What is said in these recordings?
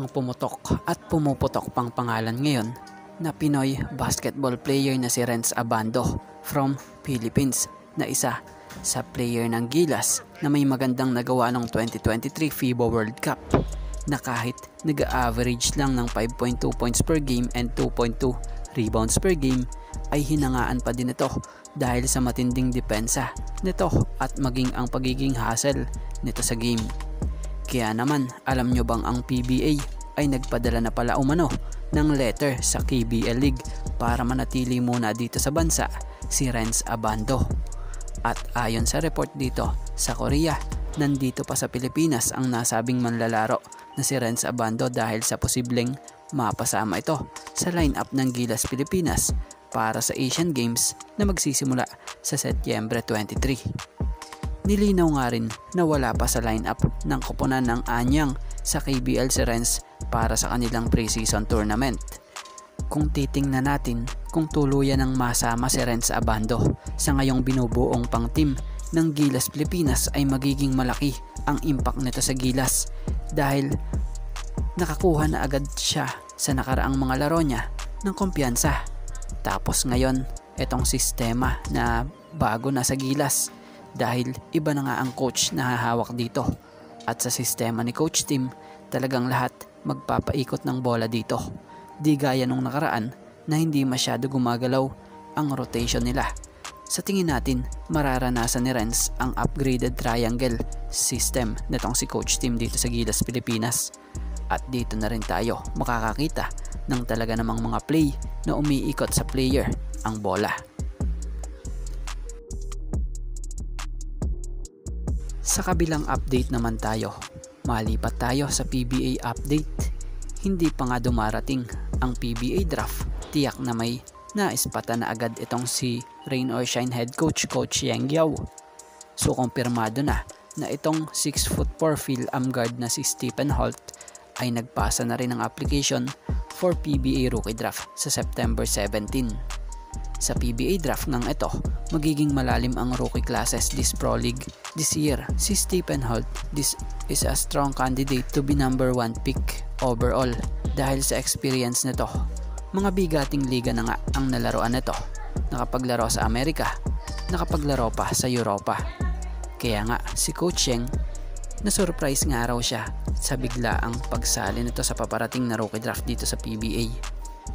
ang pumutok at pumuputok pang pangalan ngayon na Pinoy basketball player na si Renz Abando from Philippines na isa sa player ng Gilas na may magandang nagawa ng 2023 FIBA World Cup na kahit nag-average lang ng 5.2 points per game and 2.2 rebounds per game ay hinangaan pa din ito dahil sa matinding depensa nito at maging ang pagiging hustle nito sa game. Kaya naman, alam nyo bang ang PBA ay nagpadala na pala umano ng letter sa KBL League para manatili muna dito sa bansa si Renz Abando. At ayon sa report dito, sa Korea, nandito pa sa Pilipinas ang nasabing manlalaro na si Renz Abando dahil sa posibleng mapasama ito sa lineup ng Gilas Pilipinas para sa Asian Games na magsisimula sa Setyembre 23. Nilinaw nga rin na wala pa sa lineup ng koponan ng Anyang sa KBL si Renz para sa kanilang pre-season tournament. Kung titingnan natin kung tuluyan ng masama si Renz Abando sa ngayong binubuong pang team ng Gilas Pilipinas ay magiging malaki ang impact nito sa Gilas dahil nakakuha na agad siya sa nakaraang mga laro niya ng kumpiyansa. Tapos ngayon, itong sistema na bago na sa Gilas dahil iba na nga ang coach na hahawak dito at sa sistema ni Coach Tim talagang lahat magpapaikot ng bola dito. Di gaya nung nakaraan na hindi masyado gumagalaw ang rotation nila. Sa tingin natin, mararanasan ni Renz ang upgraded triangle system nitong si Coach Tim dito sa Gilas Pilipinas. At dito na rin tayo makakakita ng talaga namang mga play na umiikot sa player ang bola. Sa kabilang update naman tayo, malipat tayo sa PBA update. Hindi pa nga dumarating ang PBA draft, tiyak na may naispata na agad itong si Rain or Shine head coach Coach Yang Yao. So kumpirmado na itong 6'4" Phil-Am guard na si Stephen Holt ay nagpasa na rin ng application for PBA rookie draft sa September 17. Sa PBA draft ng ito, magiging malalim ang rookie classes this Pro League this year. Si Stephen Holt this is a strong candidate to be number 1 pick overall dahil sa experience nito. Mga bigating liga na nga ang nalaroan nito. Nakapaglaro sa Amerika, nakapaglaro pa sa Europa. Kaya nga si Coach Yang na-surprise nga raw siya sa biglaang pagsali nito sa paparating na rookie draft dito sa PBA.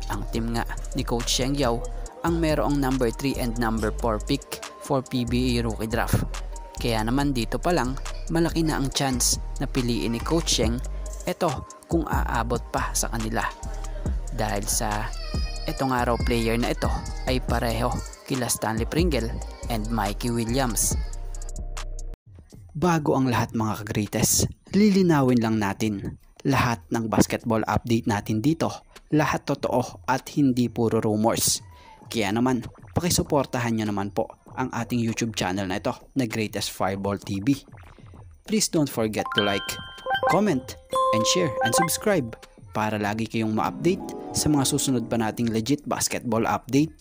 Ang team nga ni Coach Yang Yao ang merong number 3 and number 4 pick for PBA rookie draft. Kaya naman dito pa lang, malaki na ang chance na piliin ni Coach Yang ito kung aabot pa sa kanila. Dahil sa etong araw player na ito ay pareho kila Stanley Pringle and Mikey Williams. Bago ang lahat mga ka-greatest, lilinawin lang natin lahat ng basketball update natin dito. Lahat totoo at hindi puro rumors. Kaya naman, pakisuportahan nyo naman po ang ating YouTube channel na ito na Greatest Fireball TV. Please don't forget to like, comment, and share and subscribe para lagi kayong ma-update sa mga susunod pa nating legit basketball update.